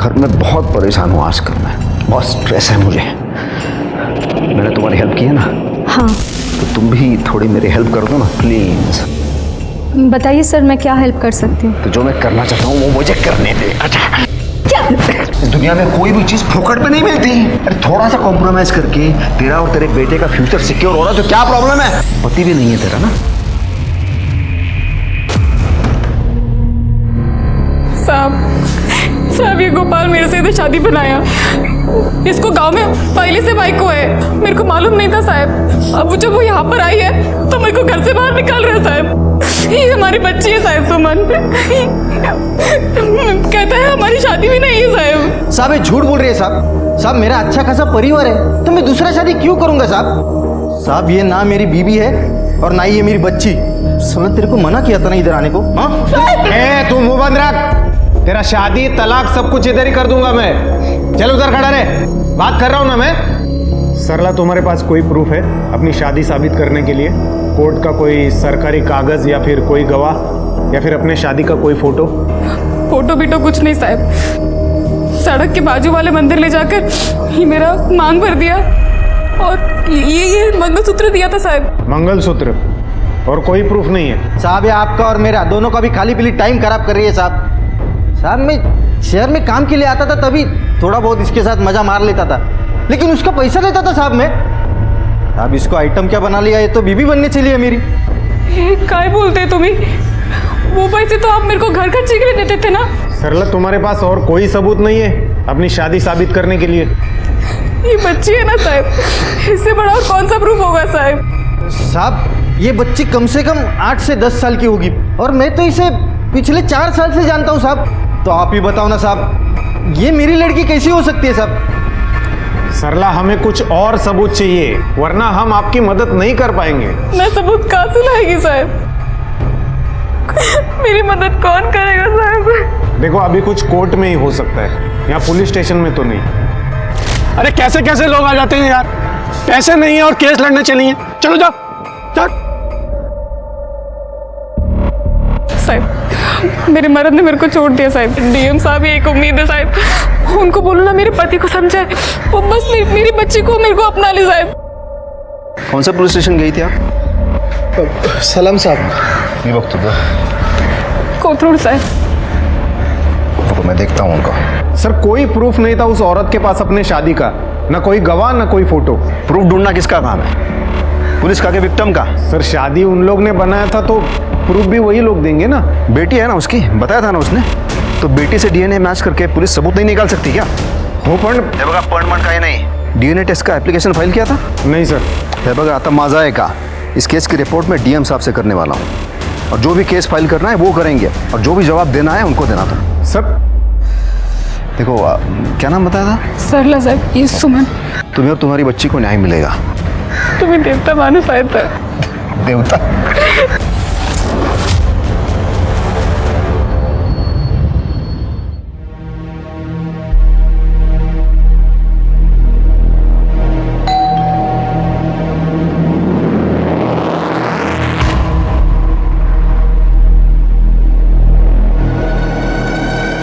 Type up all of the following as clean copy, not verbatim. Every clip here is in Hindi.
घर में बहुत परेशान हूँ आजकल मैं, बहुत स्ट्रेस है मुझे। मैंने तुम्हारी हेल्प की है ना? हाँ। तो तुम भी थोड़ी मेरी हेल्प कर दो ना प्लीज। बताइए सर, मैं क्या हेल्प कर सकती हूँ? तो जो मैं करना चाहता हूँ वो मुझे करने दे। अच्छा क्या? इस दुनिया में कोई भी चीज फोकट में नहीं मिलती। अरे थोड़ा सा कॉम्प्रोमाइज करके तेरा और तेरे बेटे का फ्यूचर सिक्योर हो रहा, तो क्या प्रॉब्लम है? पति भी नहीं है तेरा ना? साहब ये गोपाल मेरे से इधर शादी बनाया। इसको गांव में पहले से भाई को है, मेरे को मालूम नहीं था साहब। अब जब वो यहाँ पर आई है तो मेरे को घर से बाहर निकाल रहा है साहब। ये हमारी बच्ची है साहब, सुमन। कहता है हमारी शादी भी नहीं है साहब। साहब ये झूठ बोल रही है साहब। साहब मेरा अच्छा खासा परिवार है, तो मैं दूसरा शादी क्यों करूंगा साहब? साहब ये ना मेरी बीवी है और ना ही ये मेरी बच्ची। साला तेरे को मना किया था ना इधर आने को? हाँ तू मुंह बंद रख। तेरा शादी तलाक सब कुछ इधर ही कर दूंगा मैं। चल उधर खड़ा रहे, बात कर रहा हूं ना मैं। सरला तुम्हारे पास कोई प्रूफ है अपनी शादी साबित करने के लिए? कोर्ट का कोई सरकारी कागज या फिर कोई गवाह या फिर अपने शादी का कोई फोटो? फोटो बीटो कुछ नहीं साहब। सड़क के बाजू वाले मंदिर ले जाकर ये मेरा मांग भर दिया और ये मंगलसूत्र दिया था साहब। मंगलसूत्र और कोई प्रूफ नहीं है? साहब ये आपका और मेरा दोनों का भी खाली पीली टाइम खराब कर रही है साहब। साहब मैं शहर में काम के लिए आता था, तभी थोड़ा बहुत इसके साथ मजा मार लेता था, लेकिन उसका पैसा देता था साहब मैं। साहब इसको आइटम क्या बना लिया, ये तो बीबी बनने चली है मेरी। काय बोलते तुम्ही? वो पैसे तो आप मेरे को घर खर्चे के लिए देते थे ना। सरला तुम्हारे पास और कोई सबूत नहीं है अपनी शादी साबित करने के लिए? ये बच्ची है ना साहब, इससे बड़ा और कौन सा प्रूफ होगा साहब? साहब ये बच्ची कम से कम 8 से 10 साल की होगी और मैं तो इसे पिछले 4 साल से जानता हूँ साहब। तो आप ही बताओ ना साहब, ये मेरी लड़की कैसी हो सकती है साहब? सरला हमें कुछ और सबूत चाहिए, वरना हम आपकी मदद नहीं कर पाएंगे। मैं सबूत कहाँ से लाएगी साहब? मेरी मदद कौन करेगा साहब? देखो अभी कुछ कोर्ट में ही हो सकता है, यहाँ पुलिस स्टेशन में तो नहीं। अरे कैसे कैसे लोग आ जाते हैं यार, पैसे नहीं है और केस लड़ने चली हैं। चलो जाओ जाओ। साहब मेरे मर्द ने मेरे को छोड़ दिया साहब। डीएम साहब एक उम्मीद है साहब, उनको बोलो ना मेरे पति को समझाए, वो बस मेरी बच्ची को मेरे को अपना ले साहब। कौन सा पुलिस स्टेशन गई थी आप? सलाम साहब। ये वक्त दो कोथरूड साहब। तो मैं देखता हूँ उनका। सर कोई प्रूफ नहीं था उस औरत के पास अपने शादी का, ना कोई गवाह ना कोई फोटो। प्रूफ ढूंढना किसका काम है? पुलिस का कि विक्टिम का? सर शादी उन लोग ने बनाया था तो प्रूफ भी वही लोग देंगे ना। बेटी है ना उसकी, बताया था ना उसने। तो बेटी से डीएनए मैच करके पुलिस सबूत नहीं निकाल सकती क्या? हो पण अपॉइंटमेंट का ही नहीं, डीएनए टेस्ट का एप्लीकेशन फाइल किया था? नहीं सर। है बगा आता मजा है का। इस केस की रिपोर्ट में डीएम साहब से करने वाला हूँ, और जो भी केस फाइल करना है वो करेंगे, और जो भी जवाब देना है उनको देना था। सर देखो क्या नाम बताया था? सरला साहब, ये सुमन। तुम्हें और तुम्हारी बच्ची को न्याय मिलेगा। तुम्हें देवता मानो शायद सर। देवता?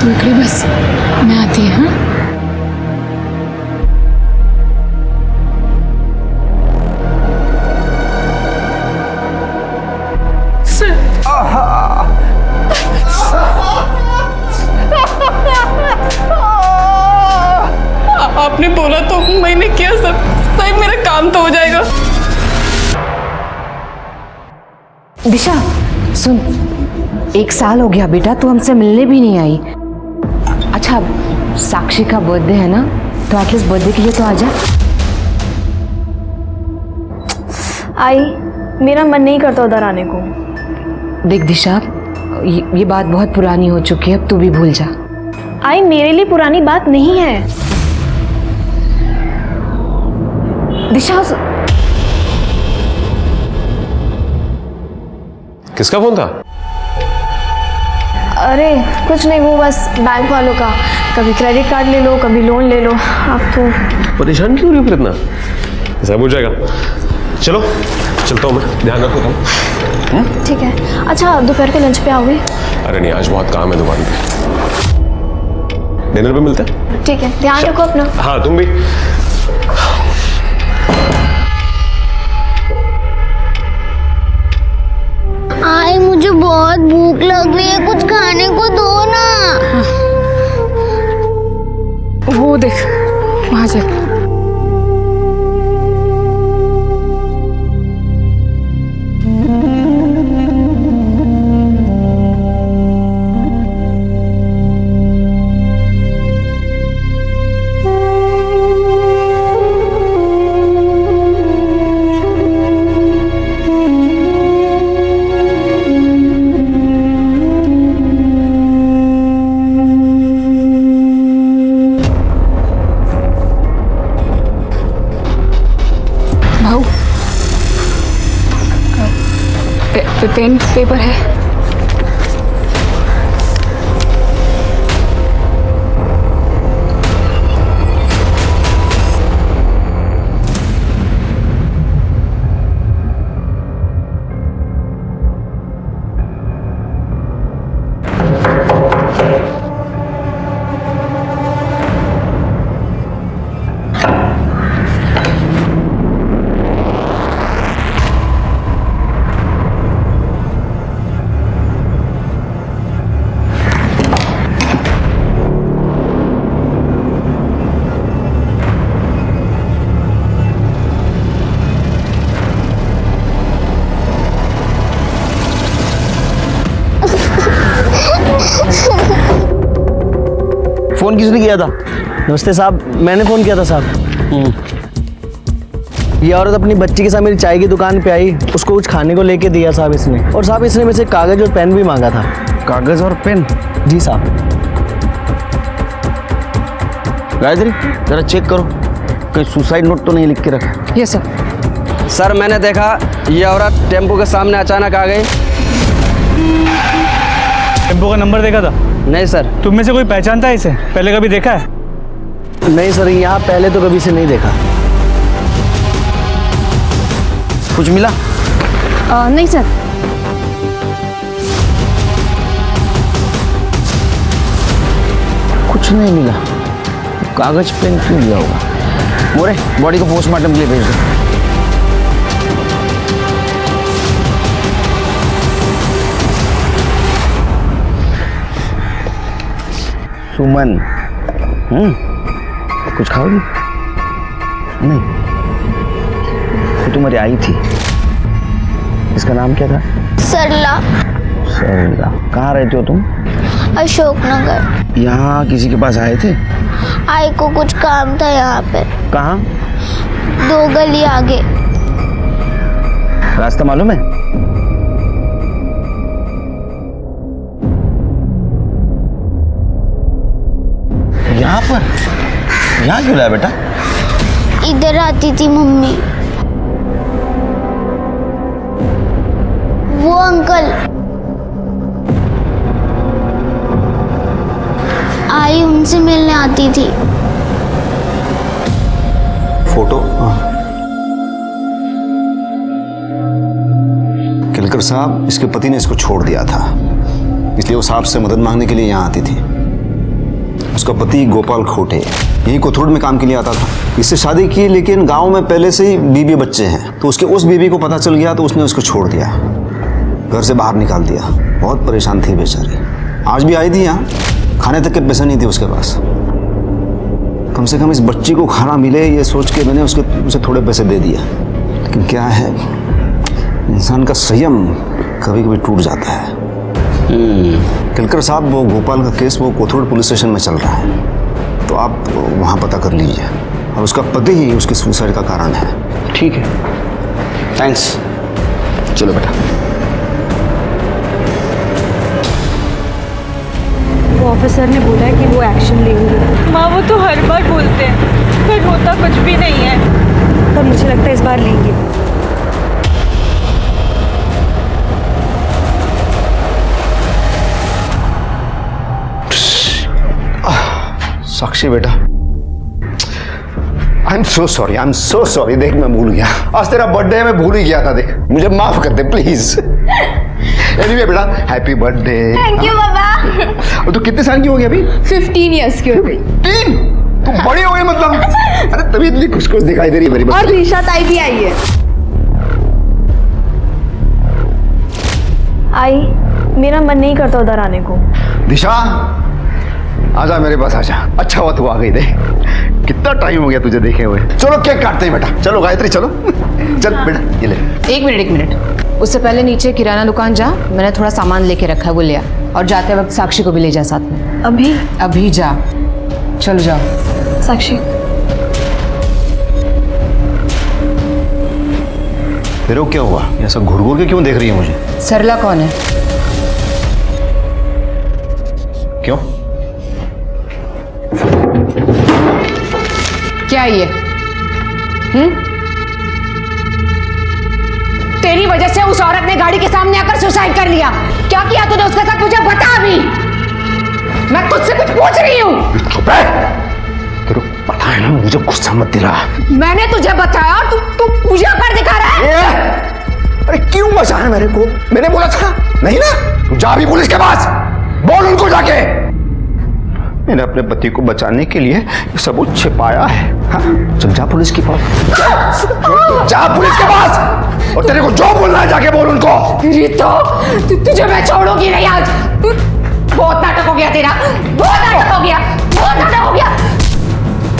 रुक रे बस, मैं आती है। हाँ आपने बोला तो मैंने किया सब साहब, मेरा काम तो हो जाएगा। दिशा सुन, 1 साल हो गया बेटा, तू हमसे मिलने भी नहीं आई। अच्छा साक्षी का बर्थडे है ना, तो एटलीस्ट बर्थडे के लिए तो आजा। आई, मेरा मन नहीं करता उधर आने को। देख दिशा, ये बात बहुत पुरानी हो चुकी है, अब तू भी भूल जा। आई मेरे लिए पुरानी बात नहीं है। दिशा किसका फोन था? अरे कुछ नहीं, वो बस बैंक वालों का। कभी क्रेडिट कार्ड ले लो, कभी लोन ले लो। आप तो परेशान क्यों हो फिर इतना? सब हो जाएगा। चलो चलता हूँ मैं, ध्यान रखो तुम। ठीक है। अच्छा दोपहर के लंच पे आओगे? अरे नहीं, आज बहुत काम है दुकान पे। डिनर पे मिलते हैं। ठीक है, ध्यान रखो अपना। हाँ तुम भी। आई मुझे बहुत भूख लग रही है, कुछ खाने को दो ना। वो देख वहां से। भाऊ पेन पेपर है। फोन किसने किया था? नमस्ते साहब, मैंने फोन किया था साहब। ये औरत अपनी बच्ची के साथ मेरी चाय की दुकान पे आई, उसको कुछ खाने को लेके दिया साहब इसने, और साहब इसने मेरे से कागज और पेन भी मांगा था। कागज और पेन? जी साहब। गायत्री जरा चेक करो कहीं सुसाइड नोट तो नहीं लिख के रखा। Yes sir. सर मैंने देखा ये औरत टेम्पो के सामने अचानक आ गई। टेम्पो का नंबर देखा था? नहीं सर। तुम में से कोई पहचानता है इसे? पहले कभी देखा है? नहीं सर, यहाँ पहले तो कभी से नहीं देखा। कुछ मिला? नहीं सर। कुछ नहीं मिला। कागज पेन क्यों लिया होगा? मोरे बॉडी को पोस्टमार्टम के लिए भेज दो। सुमन, कुछ खाओगी? नहीं, वो तुम्हारी आई थी, इसका नाम क्या था? सरला। सरला। कहाँ रहते हो तुम? अशोकनगर। यहाँ किसी के पास आए थे? आई को कुछ काम था यहाँ पे। कहाँ? 2 गली आगे। रास्ता मालूम है? यहाँ पर? यहाँ क्यों लाया बेटा? इधर आती थी मम्मी। वो अंकल आई उनसे मिलने आती थी। फोटो? केलकर साहब, इसके पति ने इसको छोड़ दिया था, इसलिए वो साहब से मदद मांगने के लिए यहाँ आती थी। उसका पति गोपाल खोटे यही कोथरूड में काम के लिए आता था। इससे शादी की, लेकिन गांव में पहले से ही बीवी बच्चे हैं, तो उसके उस बीवी को पता चल गया तो उसने उसको छोड़ दिया, घर से बाहर निकाल दिया। बहुत परेशान थी बेचारी। आज भी आई थी यहाँ, खाने तक के पैसे नहीं थे उसके पास। कम से कम इस बच्ची को खाना मिले ये सोच के मैंने उसे थोड़े पैसे दे दिया। लेकिन क्या है, इंसान का संयम कभी कभी टूट जाता है। केलकर साहब, वो गोपाल का केस वो कोथरूड पुलिस स्टेशन में चल रहा है, तो आप वहाँ पता कर लीजिए। और उसका पति ही उसके सुसाइड का कारण है। ठीक है, थैंक्स। चलो बेटा। वो ऑफिसर ने बोला है कि वो एक्शन लेंगे। माँ वो तो हर बार बोलते हैं पर होता कुछ भी नहीं है। पर मुझे लगता है इस बार लेंगे। साक्षी बेटा, आई एम सो सॉरी। देख मैं भूल गया, आज तेरा बर्थडे है, मैं भूल ही गया था। देख मुझे माफ कर दे प्लीज। एनीवे बेटा, हैप्पी बर्थडे। थैंक यू बाबा। और तो कितने साल की हो गई अभी? 15 ईयर्स की हो गई। 3? तुम बड़ी हो गई मतलब। अरे तभी इतनी खुश खुश दिखाई दे रही है मेरी और बच्ची। दिशा ताई भी आई है। आई, मेरा मन नहीं करता उधर आने को। दिशा आजा मेरे पास आजा। अच्छा हुआ तू आ गई। दे कितना टाइम हो गया तुझे देखे हुए। चलो केक काटते हैं बेटा। चलो गायत्री चलो। चल बेटा ये ले। एक मिनट उससे पहले नीचे किराना दुकान जा, मैंने थोड़ा सामान लेके रखा है वो ले आ, और जाते वक्त साक्षी को भी ले जा साथ में। अभी जा, चलो जाओ। साक्षी फिर वो क्या हुआ? ऐसा घूर घूर के क्यों देख रही है मुझे? सरला कौन है? क्यों? क्या ये? तेरी वजह से उस औरत ने गाड़ी के सामने आकर सुसाइड कर लिया। क्या किया तूने उसके साथ, मुझे बता अभी। मैं तुझसे कुछ पूछ रही हूँ। चुप है। तेरे को पता है ना, मुझे गुस्सा मत दिला। मैंने तुझे बताया और तू पूजा कर दिखा रहा है। अरे क्यों बचाया मेरे को? मैंने बोला था नहीं ना? तू जा भी पुलिस के पास, बोल उनको जाके। मैंने अपने पति को बचाने के लिए ये सबूत छिपाया है। हाँ? चल जा पुलिस के पास। जा पुलिस के पास, और तेरे को जो बोलना है जाके बोल उनको। तुझे मैं छोड़ूंगी नहीं आज। बहुत नाटक हो गया तेरा, बहुत नाटक हो गया, बहुत नाटक हो गया।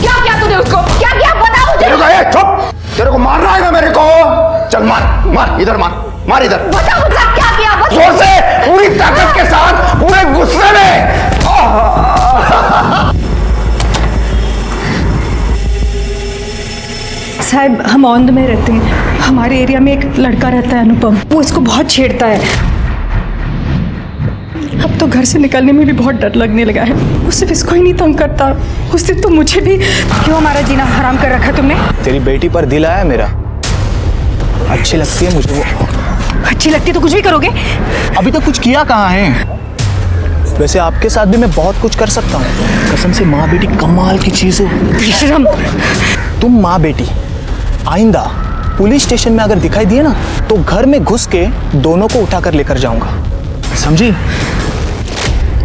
क्या किया तूने उसको? क्या किया बता मुझे। चुप, तेरे को मारना है ना मेरे को? चल मार मार, इधर मार, मार इधर। बता मुझे क्या किया, बता। जोर से, पूरी ताकत के साथ, पूरे गुस्से में। साहब हम औंध में रहते हैं। हमारे एरिया में एक लड़का रहता है अनुपम, वो इसको बहुत छेड़ता है। अब तो घर से निकलने में भी बहुत डर लगने लगा है। वो सिर्फ इसको ही नहीं तंग करता, उस दिन तो मुझे भी। क्यों हमारा जीना हराम कर रखा तुमने? तेरी बेटी पर दिल आया मेरा, अच्छी लगती है मुझे वो। अच्छी लगती तो कुछ भी करोगे। अभी तक कुछ किया कहाँ है? वैसे आपके साथ भी मैं बहुत कुछ कर सकता हूँ। कसम से माँ बेटी कमाल की चीज है। बेशरम। तुम माँ बेटी आइंदा पुलिस स्टेशन में अगर दिखाई दिए ना, तो घर में घुस के दोनों को उठाकर लेकर जाऊंगा, समझी?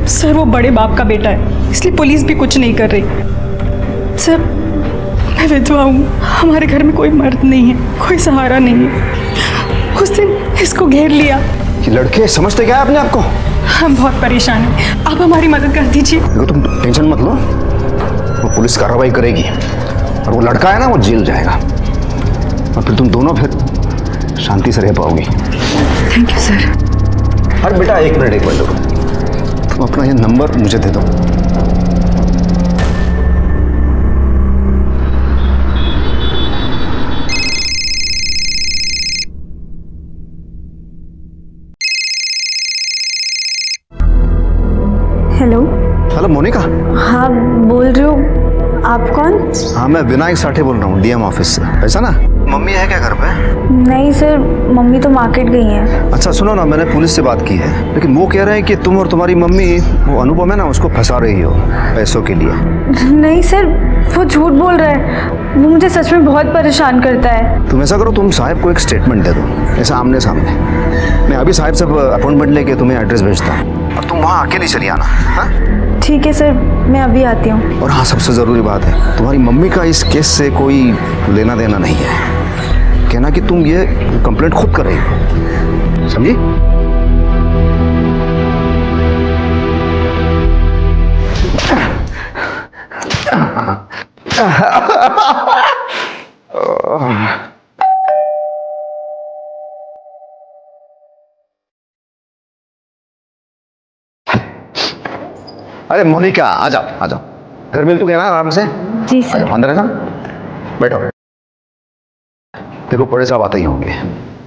सर वो बड़े बाप का बेटा है, इसलिए पुलिस भी कुछ नहीं कर रही। सर मैं विधवा हूँ, हमारे घर में कोई मर्द नहीं है, कोई सहारा नहीं है। उस दिन इसको घेर लिया। ये लड़के समझते क्या है अपने आप को? हम बहुत परेशान हैं, आप हमारी मदद कर दीजिए। देखो तुम टेंशन मत लो, वो पुलिस कार्रवाई करेगी, और वो लड़का है ना वो जेल जाएगा, और फिर तुम दोनों फिर शांति से रह पाओगी। Thank you sir. अरे बेटा एक मिनट रुको, तुम अपना ये नंबर मुझे दे दो। हेलो। हेलो मोनिका। हाँ बोल रही हूँ, आप कौन? हाँ मैं विनायक साठे बोल रहा हूँ, डीएम ऑफिस से। ऐसा ना, मम्मी है क्या घर पे? नहीं सर, मम्मी तो मार्केट गई हैं। अच्छा सुनो ना, मैंने पुलिस से बात की है, लेकिन वो कह रहे हैं कि तुम और तुम्हारी मम्मी वो अनुपम है ना उसको फंसा रही हो पैसों के लिए। नहीं सर, वो झूठ बोल रहा है, वो मुझे सच में बहुत परेशान करता है। तुम ऐसा करो, तुम साहब को एक स्टेटमेंट दे दो, ऐसा आमने सामने। मैं अभी साहब से अपॉइंटमेंट लेके तुम्हें एड्रेस भेजता हूँ, और तुम वहाँ अकेली चली आना। हाँ ठीक है सर, मैं अभी आती हूँ। और हाँ सबसे ज़रूरी बात है, तुम्हारी मम्मी का इस केस से कोई लेना देना नहीं है। कहना कि तुम ये कंप्लेंट खुद कर रही हो, समझी? अरे मोनिका आ जाओ आ जाओ, घर मिल तू गया ना आराम से? जी सर। अंदर है ना, बैठो। देखो बड़े साहब आते ही होंगे,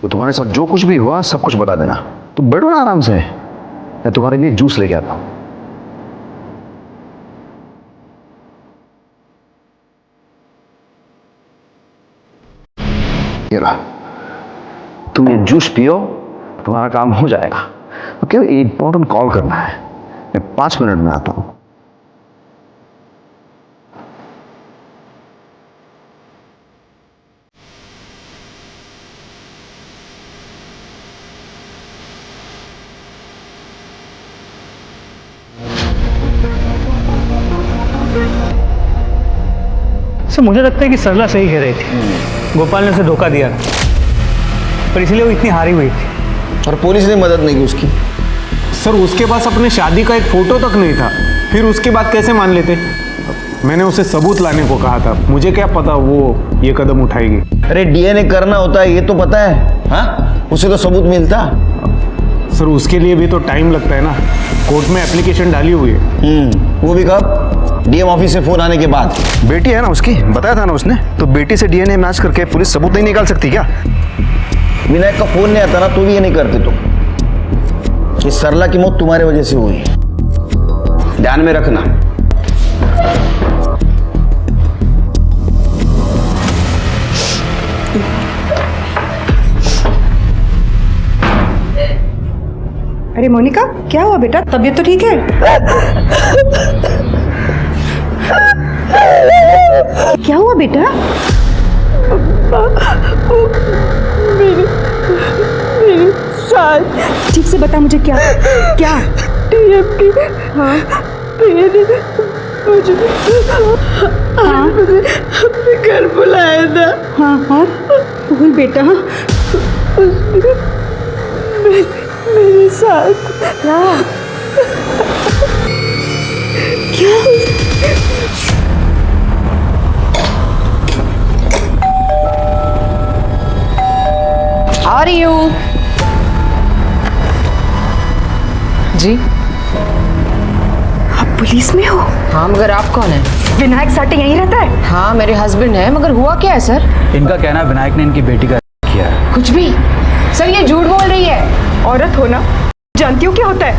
तो तुम्हारे साथ जो कुछ भी हुआ सब कुछ बता देना। तुम बैठो ना आराम से, मैं तुम्हारे लिए जूस लेके आता हूँ। ये रहा, तुम ये जूस पियो, तुम्हारा काम हो जाएगा। ओके, इंपॉर्टेंट कॉल करना है, मैं 5 मिनट में आता हूँ। सर मुझे लगता है कि सरला सही कह रही थी, गोपाल ने उसे धोखा दिया पर इसलिए वो इतनी हारी हुई थी। और पुलिस ने मदद नहीं की उसकी। सर उसके पास अपने शादी का एक फोटो तक नहीं था, फिर उसके बाद कैसे मान लेते? मैंने उसे सबूत लाने को कहा था, मुझे क्या पता वो ये कदम उठाएगी। अरे डीएनए करना होता है ये तो पता है, हाँ? उसे तो सबूत मिलता। सर उसके लिए भी तो टाइम लगता है ना, कोर्ट में एप्लीकेशन डाली हुई है। वो भी कब? डीएम ऑफिस से फोन आने के बाद। बेटी है ना उसकी, बताया था ना उसने, तो बेटी से डीएनए मैच करके पुलिस सबूत नहीं निकाल सकती क्या? विनायक का फोन नहीं आता ना तो भी ये नहीं करते तुम। कि सरला की मौत तुम्हारे वजह से हुई, ध्यान में रखना। अरे मोनिका, क्या हुआ बेटा? तबीयत तो ठीक है? क्या हुआ बेटा? मेरी साल। ठीक से बता मुझे, क्या क्या? हाँ हाँ मुझे अपने घर बुलाया था। हाँ हाँ बोल बेटा। मेरे साथ क्या? आ रही हूँ जी। आप पुलिस में हो? हाँ मगर आप कौन है? विनायक साटे यहीं रहता है? हाँ मेरे हस्बैंड है, मगर हुआ क्या है सर? इनका कहना है विनायक ने इनकी बेटी का किया है। कुछ भी सर, ये झूठ बोल रही है। औरत हो ना, जानती हो क्या होता है?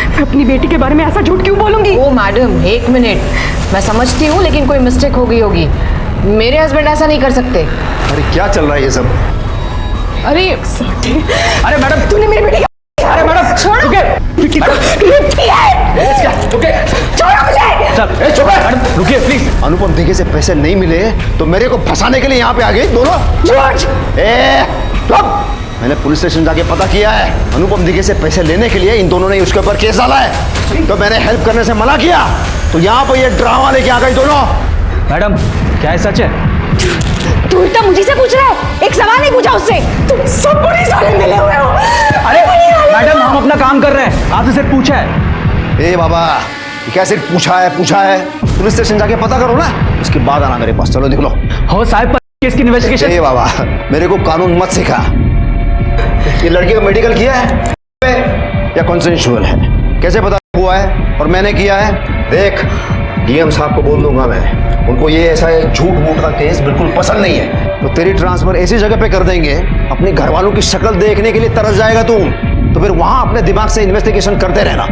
मैं अपनी बेटी के बारे में ऐसा झूठ क्यों बोलूंगी? ओ मैडम एक मिनट, मैं समझती हूँ लेकिन कोई मिस्टेक हो गई होगी। मेरे हस्बैंड ऐसा नहीं कर सकते। अरे क्या चल रहा है ये सब? अरे अरे मैडम, तूने मेरी बेटी। अरे मैडम छोड़ो मुझे। मैडम रुकिए प्लीज। अनुपम दिघे से पैसे नहीं मिले तो मेरे को फंसाने के लिए यहाँ पे आ गए दोनों। मैंने पुलिस स्टेशन जाके पता किया है, अनुपम दिघे से पैसे लेने के लिए इन दोनों ने उसके ऊपर केस डाला है। तो मैंने हेल्प करने से मना किया तो यहाँ पर ये ड्रामा लेके आ गई दोनों। मैडम क्या है सच है? तू उल्टा मुझे से पूछ रहा है, एक सवाल नहीं पूछा उससे। तुम सब पुलिस वाले मिले हुए हो। अरे मैडम हम अपना काम कर रहे हैं, आपसे सिर्फ पूछा है। ए बाबा क्या सिर्फ पूछा है? पुलिस स्टेशन जाके पता करो ना, उसके बाद आना मेरे पास। चलो देख लो। हो साहब, केस की इन्वेस्टिगेशन। ए बाबा मेरे को कानून मत सिखा। ये लड़की का मेडिकल किया है या कॉन्सेंशुअल है, कैसे पता हुआ है और मैंने किया है? देख डीएम साहब को बोल दूंगा मैं, उनको ये ऐसा झूठ मूठ का केस बिल्कुल पसंद नहीं है। तो तेरी ट्रांसफर ऐसी जगह पे कर देंगे, अपने घर वालों की शक्ल देखने के लिए तरस जाएगा तुम, तो फिर वहां अपने दिमाग से इन्वेस्टिगेशन करते रहना।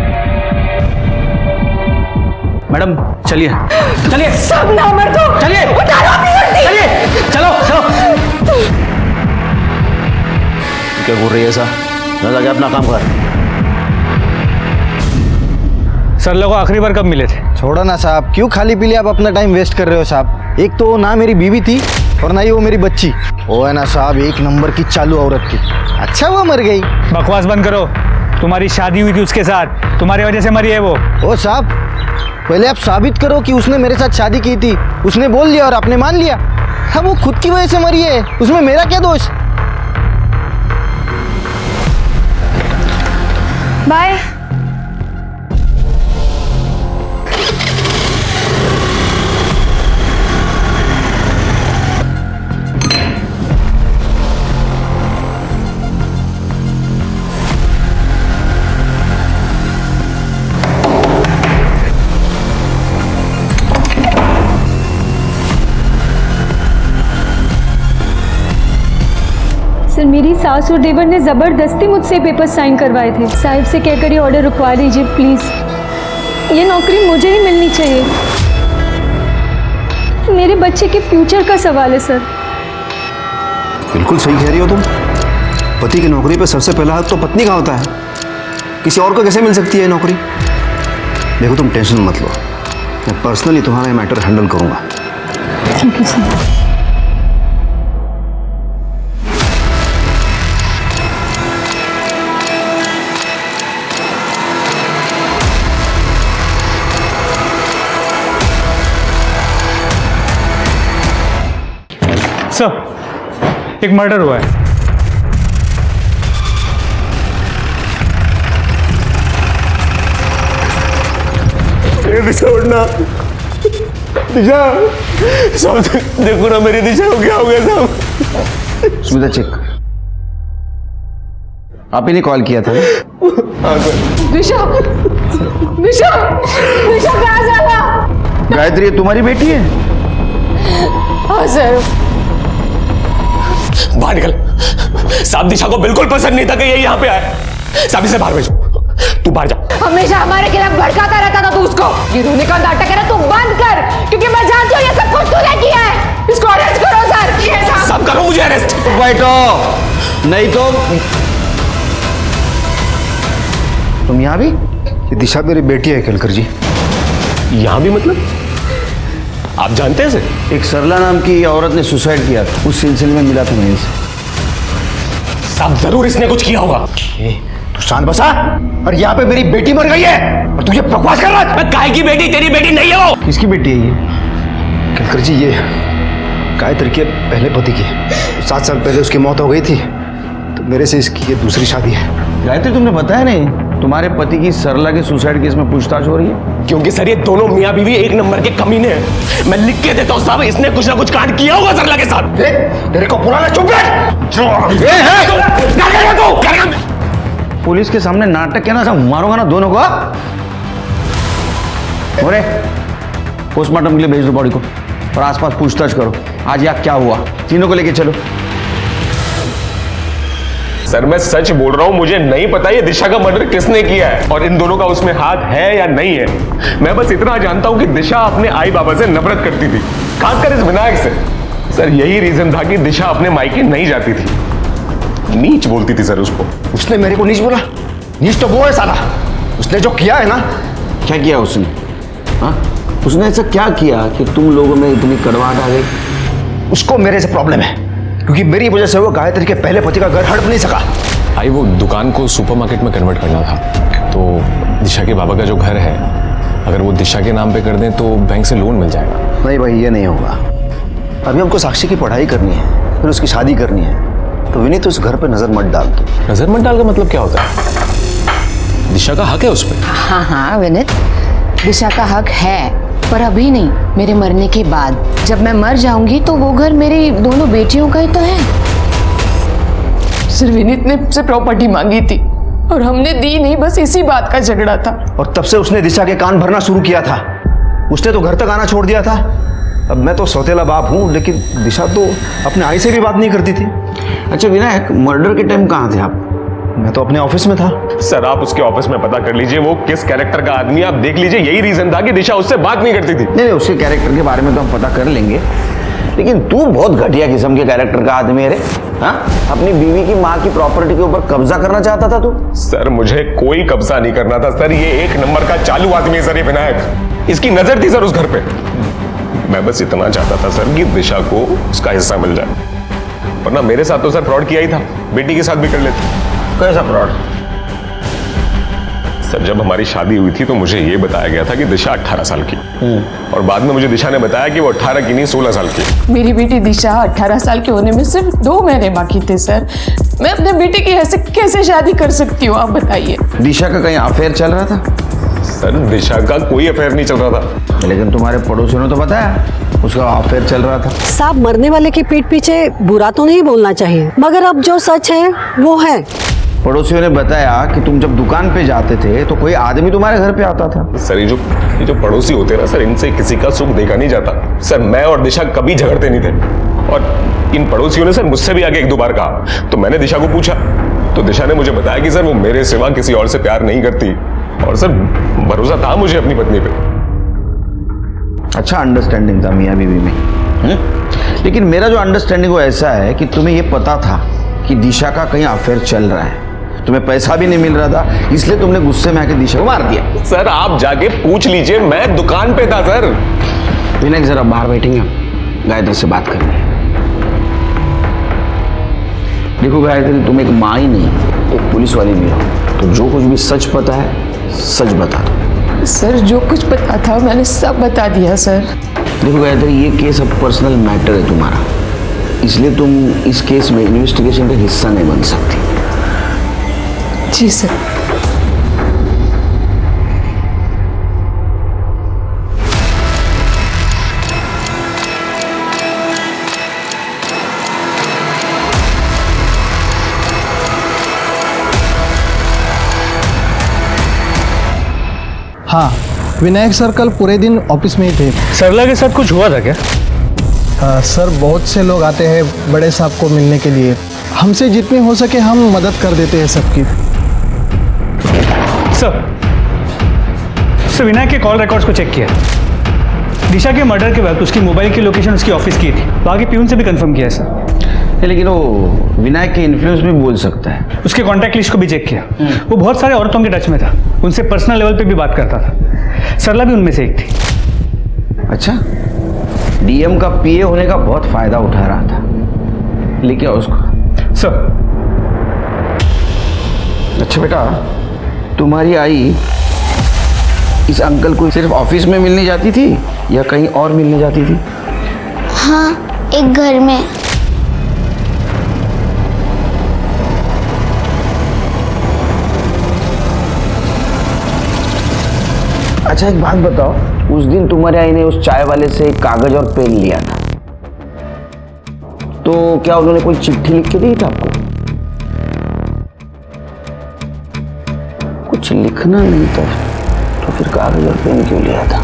मैडम चलिए चलिए, सब ना मर दो। चलिए उतारो अपनी वर्दी। चलिए चलो चलो। क्या बोल रही है ऐसा? ना जाके अपना काम कर। सरला को आखिरी बार कब मिले थे? छोड़ो ना साहब, क्यों खाली पीली आप अपना टाइम वेस्ट कर रहे हो साहब? एक तो ना मेरी बीवी थी और ना ही वो मेरी बच्ची। वो है ना साहब एक नंबर की चालू औरत थी। अच्छा वो मर गई। बकवास बंद करो, तुम्हारी शादी हुई थी उसके साथ, तुम्हारी वजह से मरी है वो। ओ साहब पहले आप साबित करो कि उसने मेरे साथ शादी की थी। उसने बोल लिया और आपने मान लिया। हाँ वो खुद की वजह से मरी है, उसमें मेरा क्या दोष? बाय। सर मेरी सास और देवर ने ज़बरदस्ती मुझसे पेपर साइन करवाए थे। साहिब से कहकर ये ऑर्डर रुकवा दीजिए प्लीज़। ये नौकरी मुझे ही मिलनी चाहिए, मेरे बच्चे के फ्यूचर का सवाल है सर। बिल्कुल सही कह रही हो तुम। पति की नौकरी पे सबसे पहला हक तो पत्नी का होता है, किसी और को कैसे मिल सकती है नौकरी? देखो तुम टेंशन मत लो, मैं पर्सनली तुम्हारा मैटर हैंडल करूंगा। Thank you sir. सर एक मर्डर हुआ है। दिशा उठना, दिशा साहब देखो ना मेरी दिशा को क्या हो गया साहब। सुमिता चेक, आप ही ने कॉल किया था ना? दिशा दिशा दिशा कहाँ जाला? गायत्री ये तुम्हारी बेटी है? हाँ सर। बाहर निकल साहब, दिशा को बिल्कुल पसंद नहीं था कि ये यहाँ पे आए। साहब इसे बाहर भेजो, तू बाहर जा। हमेशा हमारे खिलाफ भड़काता रहता था तू उसको। ये रोने का नाटक है ना तू बंद कर, क्योंकि मैं जानती हूँ ये सब कुछ तूने किया है। इसको अरेस्ट करो सर। साहब करो मुझे अरेस्ट। बैठो, नहीं तो तुम यहाँ भी? ये दिशा मेरी बेटी है केलकर जी। यहाँ भी मतलब? आप जानते हैं इसे? एक सरला नाम की औरत ने सुसाइड किया था, उस सिलसिले में मिला था मैं इसे। साहब जरूर इसने कुछ किया होगा। तू शांत बसा। और यहाँ पे मेरी बेटी मर गई है और तुझे बकवास कर रहा है। काय की बेटी? तेरी बेटी नहीं है वो। किसकी बेटी है ये? केलकर जी ये गायत्री के पहले पति की 7 साल पहले उसकी मौत हो गई थी, तो मेरे से इसकी ये दूसरी शादी है। गायत्री तुमने बताया नहीं तुम्हारे पति की सरला के सुसाइड केस में पूछताछ हो रही है? क्योंकि सर ये दोनों मियाँ बीवी एक नंबर के कमीने हैं। मैं लिख के देता हूँ साहब, इसने कुछ ना कुछ कांड किया होगा सरला के साथ। तेरे को पुराना चुप पुलिस के सामने नाटक के ना सब मारूंगा ना दोनों को। अरे पोस्टमार्टम के लिए भेज दो बॉडी को और आसपास पूछताछ करो आज यहाँ क्या हुआ। तीनों को लेके चलो। सर मैं सच बोल रहा हूँ, मुझे नहीं पता ये दिशा का मर्डर किसने किया है और इन दोनों का उसमें हाथ है या नहीं है। मैं बस इतना जानता हूँ कि दिशा अपने आई बाबा से नफरत करती थी, खासकर इस विनायक से। सर यही रीजन था कि दिशा अपने मायके नहीं जाती थी। नीच बोलती थी सर उसको। उसने मेरे को नीच बोला? नीच तो वो है साला। उसने जो किया है ना। क्या किया उसने? हाँ उसने ऐसा क्या किया कि तुम लोगों में इतनी कड़वाहट आ गई? उसको मेरे से प्रॉब्लम है, क्योंकि मेरी वजह से वो गायत्री के पहले पति का घर हड़प नहीं सका। भाई वो दुकान को सुपरमार्केट में कन्वर्ट करना था, तो दिशा के बाबा का जो घर है अगर वो दिशा के नाम पे कर दें तो बैंक से लोन मिल जाएगा। नहीं भाई ये नहीं होगा। अभी हमको साक्षी की पढ़ाई करनी है, फिर उसकी शादी करनी है, तो विनीत उस घर पे नजर मत डाल दो। नजर मत डाल का मतलब क्या होता है? दिशा का हक है उस पर। हाँ हाँ विनीत, दिशा का हक है, पर अभी नहीं, मेरे मरने के बाद। जब मैं मर जाऊंगी तो वो घर मेरी दोनों बेटियों का ही तो है। सर विनीत ने मुझसे प्रॉपर्टी मांगी थी और हमने दी नहीं, बस इसी बात का झगड़ा था। और तब से उसने दिशा के कान भरना शुरू किया था। उसने तो घर तक आना छोड़ दिया था। अब मैं तो सौतेला बाप हूँ, लेकिन दिशा तो अपने आई से भी बात नहीं करती थी। अच्छा विनायक, मर्डर के टाइम कहाँ थे आप? मैं तो अपने ऑफिस में था। सर आप उसके ऑफिस में पता कर लीजिए वो किस कैरेक्टर का आदमी, आप देख लीजिए। यही रीजन था कि दिशा उससे बात नहीं करती थी। नहीं उसके कैरेक्टर के बारे में तो हम पता कर लेंगे, लेकिन तू बहुत घटिया किस्म के कैरेक्टर का आदमी है रे। हाँ अपनी बीवी की माँ की प्रॉपर्टी के ऊपर कब्जा करना चाहता था तू? सर मुझे कोई कब्जा नहीं करना था सर, ये एक नंबर का चालू आदमी है सर ये विनायक। इसकी नजर थी सर उस घर पे। मैं बस इतना चाहता था सर कि दिशा को उसका हिस्सा मिल जाए, वरना मेरे साथ तो सर फ्रॉड किया ही था, बेटी के साथ भी कर लेते। कैसा फ्रॉड? सर जब हमारी शादी हुई थी तो मुझे ये बताया गया था कि दिशा 18 साल की, और बाद में मुझे दिशा ने बताया कि वो 18 की नहीं 16 साल की। मेरी बेटी दिशा 18 साल के होने में सिर्फ 2 महीने बाकी थे सर। मैं अपने बेटे की ऐसे कैसे शादी कर सकती हूँ, आप बताइए। दिशा का कहीं अफेयर चल रहा था? सर दिशा का कोई अफेयर नहीं चल रहा था। लेकिन तुम्हारे पड़ोसियों ने तो बताया उसका अफेयर चल रहा था। साहब मरने वाले की पीठ पीछे बुरा तो नहीं बोलना चाहिए, मगर अब जो सच है वो है। पड़ोसियों ने बताया कि तुम जब दुकान पे जाते थे तो कोई आदमी तुम्हारे घर पे आता था। सर ये जो पड़ोसी होते हैं ना सर, इनसे किसी का सुख देखा नहीं जाता। सर मैं और दिशा कभी झगड़ते नहीं थे, और इन पड़ोसियों ने सर मुझसे भी आगे 1-2 बार कहा, तो मैंने दिशा को पूछा तो दिशा ने मुझे बताया कि सर वो मेरे सिवा किसी और से प्यार नहीं करती, और सर भरोसा था मुझे अपनी पत्नी पे। अच्छा अंडरस्टैंडिंग था मियाँ बीवी में। लेकिन मेरा जो अंडरस्टैंडिंग वो ऐसा है कि तुम्हें ये पता था कि दिशा का कहीं अफेयर चल रहा है, तुम्हें पैसा भी नहीं मिल रहा था, इसलिए तुमने गुस्से में आके दिशा को मार दिया। सर आप जाके पूछ लीजिए, मैं दुकान पे था सर। विनायक जरा बाहर बैठेंगे, गायत्री से बात करनी है। देखो गायत्री, तुम एक माँ ही नहीं एक पुलिस वाली भी हो, तो जो कुछ भी सच पता है सच बता दो। सर जो कुछ पता था मैंने सब बता दिया सर। देखो गायत्री, ये केस अब पर्सनल मैटर है तुम्हारा, इसलिए तुम इस केस में इन्वेस्टिगेशन का हिस्सा नहीं बन सकती। जी सर। हाँ, विनायक सर कल पूरे दिन ऑफिस में ही थे। सरला के साथ कुछ हुआ था क्या? सर, बहुत से लोग आते हैं बड़े साहब को मिलने के लिए। हमसे जितनी हो सके हम मदद कर देते हैं सबकी। सर विनायक के कॉल रिकॉर्ड्स को चेक किया। दिशा के मर्डर के वक्त उसकी मोबाइल की लोकेशन उसकी ऑफिस की थी। बाकी प्यून से भी कंफर्म किया है सर। लेकिन वो विनायक के इन्फ्लुएंस भी बोल सकता है। उसके कॉन्टैक्ट लिस्ट को भी चेक किया। वो बहुत सारे औरतों के टच में था, उनसे पर्सनल लेवल पे भी बात करता था। सरला भी उनमें से एक थी। अच्छा, डीएम का पीए होने का बहुत फायदा उठा रहा था। लेके आओ उसको। सर। अच्छा बेटा, तुम्हारी आई इस अंकल को सिर्फ ऑफिस में मिलने जाती थी या कहीं और मिलने जाती थी? हाँ, एक घर में। अच्छा एक बात बताओ, उस दिन तुम्हारे आई ने उस चाय वाले से एक कागज और पेन लिया था, तो क्या उन्होंने कोई चिट्ठी लिख के दी था आपको? कुछ लिखना नहीं था तो फिर कागज और पेन क्यों लिया था?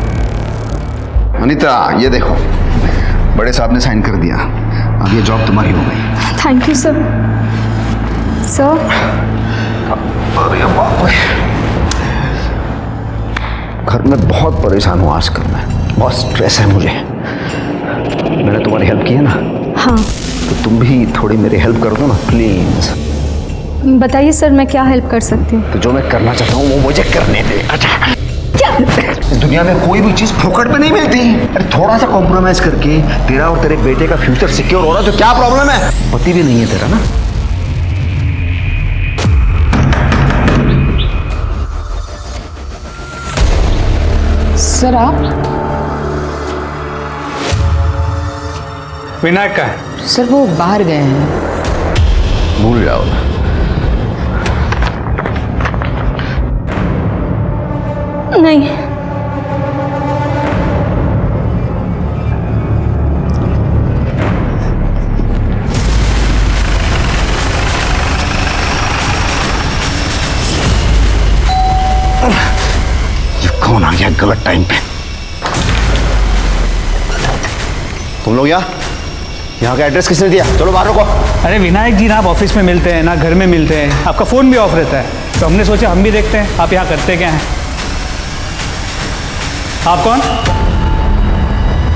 अनीता, ये देखो, बड़े साहब ने साइन कर दिया। अब ये जॉब तुम्हारी हो गई। Thank you sir. सर, अरे बाप रे, घर में बहुत परेशान हूँ आजकल मैं। बहुत स्ट्रेस है मुझे। मैंने तुम्हारी हेल्प की है ना? हाँ। तो तुम भी थोड़ी मेरी हेल्प कर दो ना प्लीज। बताइए सर, मैं क्या हेल्प कर सकती हूँ? तो जो मैं करना चाहता हूँ वो मुझे करने दे। अच्छा, इस दुनिया में कोई भी चीज फोकट पे नहीं मिलती। अरे थोड़ा सा कॉम्प्रोमाइज करके तेरा और तेरे बेटे का फ्यूचर सिक्योर हो रहा तो क्या प्रॉब्लम है? पति भी नहीं है तेरा ना? सर आप? विनायक का है? सर वो बाहर गए हैं। भूल जाओ। नहीं। कौन आ गया गलत टाइम पे? तुम लोग यहाँ का एड्रेस किसने दिया? चलो बाहर रुको। अरे विनायक जी, ना आप ऑफिस में मिलते हैं ना घर में मिलते हैं, आपका फ़ोन भी ऑफ रहता है, तो हमने सोचा हम भी देखते हैं आप यहाँ करते क्या हैं। आप कौन?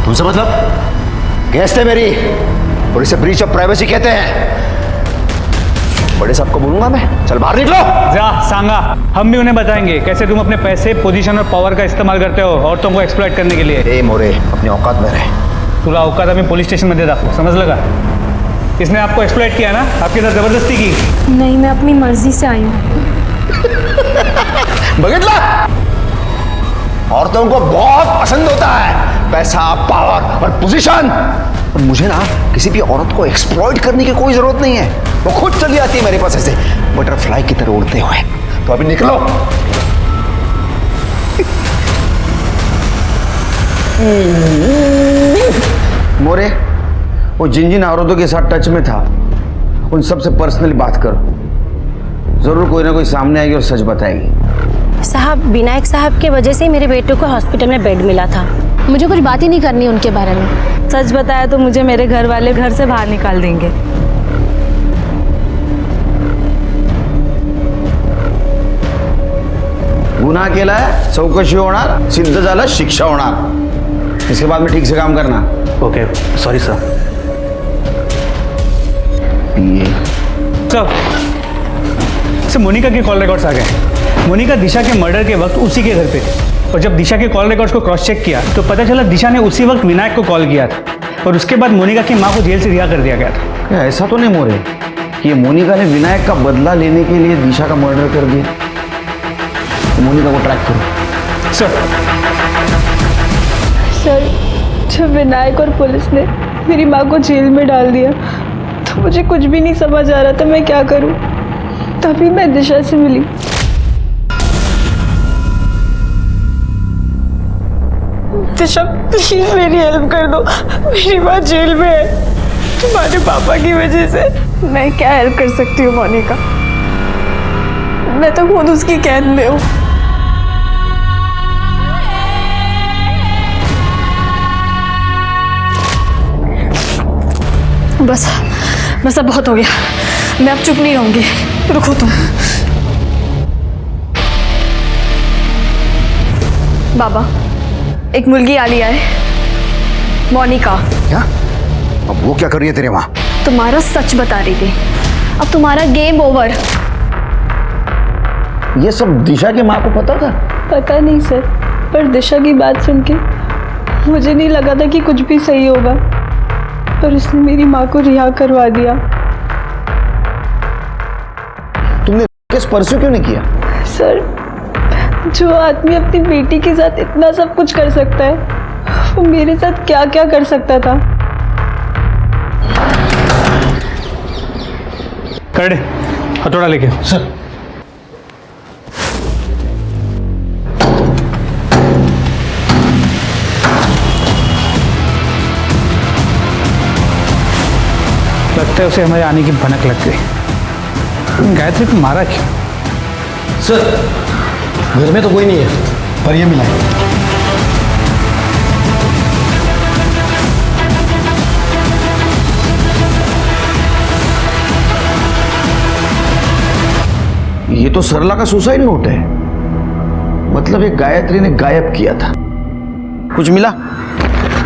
तुमसे मतलब? गेस्ट है मेरी और इसे ब्रीच ऑफ प्राइवेसी कहते हैं। बड़े साहब को बोलूंगा मैं। चल बाहर निकलो। जा सांगा, हम भी उन्हें बताएंगे कैसे तुम अपने पैसे, पोजीशन और पावर का इस्तेमाल करते हो औरतों को एक्सप्लॉइट करने के लिए। ए मोरे, अपने औकात में रहे। तुला औकात हमें पुलिस स्टेशन में दे दाखो, समझ लगा? इसने आपको एक्सप्लॉइट किया ना, आपके साथ जबरदस्ती की? नहीं, मैं अपनी मर्जी से आई हूँ। बगितला, औरतों को बहुत पसंद होता है पैसा, पावर और पोजीशन। और मुझे ना किसी भी औरत को एक्सप्लॉइट करने की कोई जरूरत नहीं है। वो खुद चली आती है मेरे पास ऐसे बटरफ्लाई की तरह उड़ते हुए। तो अभी निकलो। मोरे, वो जिन जिन औरतों के साथ टच में था उन सबसे पर्सनली बात करो। जरूर कोई ना कोई सामने आएगी और सच बताएगी। साहब, विनायक साहब के वजह से मेरे बेटे को हॉस्पिटल में बेड मिला था। मुझे कुछ बात ही नहीं करनी उनके बारे में। सच बताया तो मुझे मेरे घर वाले घर से बाहर निकाल देंगे। गुन्हा केलाय, चौकशी होणार, सिद्ध झालं शिक्षा होणार। इसके बाद में ठीक से काम करना। Okay, sorry sir. Sir Monika के कॉल रिकॉर्ड्स आ गए। मोनिका दिशा के मर्डर के वक्त उसी के घर पे थी, और जब दिशा के कॉल रिकॉर्ड्स को क्रॉस चेक किया तो पता चला दिशा ने उसी वक्त विनायक को कॉल किया था, और उसके बाद मोनिका की मां को जेल से रिहा कर दिया गया था। क्या ऐसा तो नहीं मोरे कि ये मोनिका ने विनायक का बदला लेने के लिए दिशा का मर्डर कर दिया? तो मोनिका को ट्रैक करो। सर, जब विनायक और पुलिस ने मेरी माँ को जेल में डाल दिया। तो मुझे कुछ भी नहीं समझ आ रहा था मैं क्या करूँ। तभी मैं दिशा से मिली। दिशा प्लीज मेरी हेल्प कर दो, मेरी माँ जेल में है तुम्हारे पापा की वजह से। मैं क्या हेल्प कर सकती हूँ मोनिका, मैं तो खुद उसकी कैद में हूँ। बस बस अब बहुत हो गया, मैं अब चुप नहीं रहूंगी। रुको तुम। बाबा, एक मुलगी आलिया है, मोनिका। क्या? अब वो क्या कर रही है तेरे वहां? तुम्हारा सच बता रही थी। अब तुम्हारा गेम ओवर। ये सब दिशा की माँ को पता था? पता नहीं सर, पर दिशा की बात सुन के मुझे नहीं लगा था कि कुछ भी सही होगा, पर उसने मेरी माँ को रिहा करवा दिया। तुमने केस परस्यू क्यों नहीं किया? सर, जो आदमी अपनी बेटी के साथ इतना सब कुछ कर सकता है, वो मेरे साथ क्या क्या कर सकता था। कर दे, हथौड़ा लेके। सर लगता है उसे हमारे आने की भनक लग गई। गायत्री को मारा क्यों? सर, घर में तो कोई नहीं है, पर ये मिला है। ये तो सरला का सुसाइड नोट है। मतलब एक गायत्री ने गायब किया था। कुछ मिला?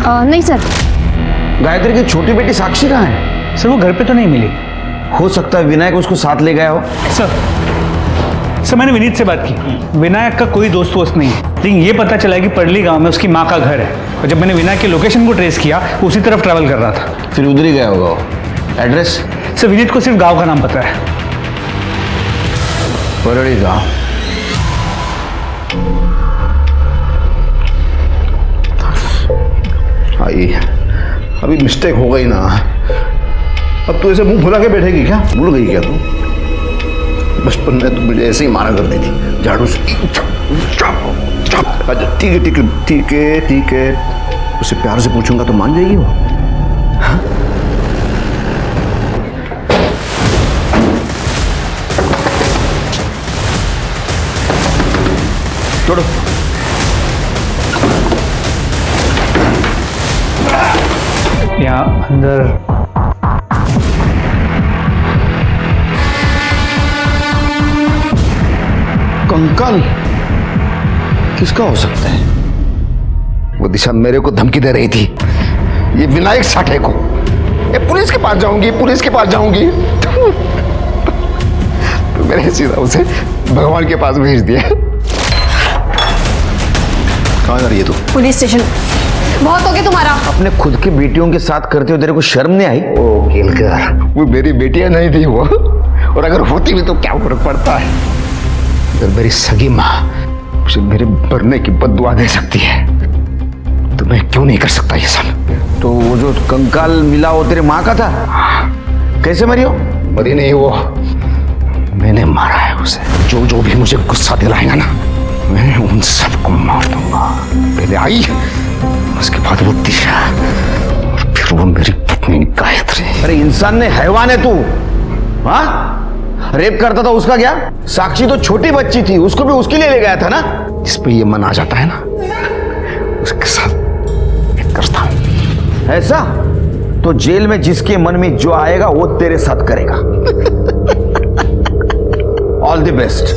नहीं सर। गायत्री की छोटी बेटी साक्षी कहाँ है? सर वो घर पे तो नहीं मिली। हो सकता है विनायक उसको साथ ले गया हो। सर मैंने विनीत से बात की। विनायक का कोई दोस्त वोस्त नहीं है, लेकिन ये पता चला कि पड़ली गांव में उसकी माँ का घर है। और जब मैंने विनायक के लोकेशन को ट्रेस किया, उसी तरफ ट्रैवल कर रहा था। फिर उधर ही गया होगा वो। एड्रेस? सर विनीत को सिर्फ गांव का नाम पता है। पड़ली गांव। आई, अभी मिस्टेक हो गई ना। अब तू ऐसे मुंह फुला के बैठेगी क्या? भूल गई क्या तू? बचपन में तू मुझे ऐसे ही मारा करती थी, झाड़ू से। अच्छा ठीक है ठीक है ठीक है ठीक है, उसे प्यार से पूछूंगा तो मान जाएगी वो। हाँ? छोड़ो। यहाँ अंदर कंकाल किसका हो सकता है? वो दिशा मेरे को धमकी दे रही थी, ये विनायक साठे को। ये पुलिस के पास जाऊंगी, पुलिस के पास जाऊंगी। तो मैंने सीधा उसे भगवान के पास भेज दिया। कहाँ जा रही है तू? Police station. बहुत हो गया तुम्हारा। अपने खुद की बेटियों के साथ करते हो तेरे को शर्म नहीं आई? ओ केलकर, वो मेरी बेटियां नहीं थी वो, और अगर होती भी तो क्या फर्क पड़ता है? अगर मेरी सगी माँ उसे मेरे मरने की बद्दुआ दे सकती है तो मैं क्यों नहीं कर सकता ये सब? तो वो जो कंकाल मिला वो तेरे माँ का था? कैसे मरी हो? मरी नहीं वो, मैंने मारा है उसे। जो जो भी मुझे गुस्सा दिलाएगा ना, मैं उन सबको मार दूंगा। पहले आई, उसके बाद वो दिशा, और फिर वो मेरी पत्नी गायत्री। अरे इंसान ने हैवान है तू। हाँ, रेप करता था उसका क्या? साक्षी तो छोटी बच्ची थी, उसको भी उसके लिए ले गया था ना। जिस पे ये मन आ जाता है ना, उसके साथ करता हूं। ऐसा तो जेल में जिसके मन में जो आएगा वो तेरे साथ करेगा। All the best.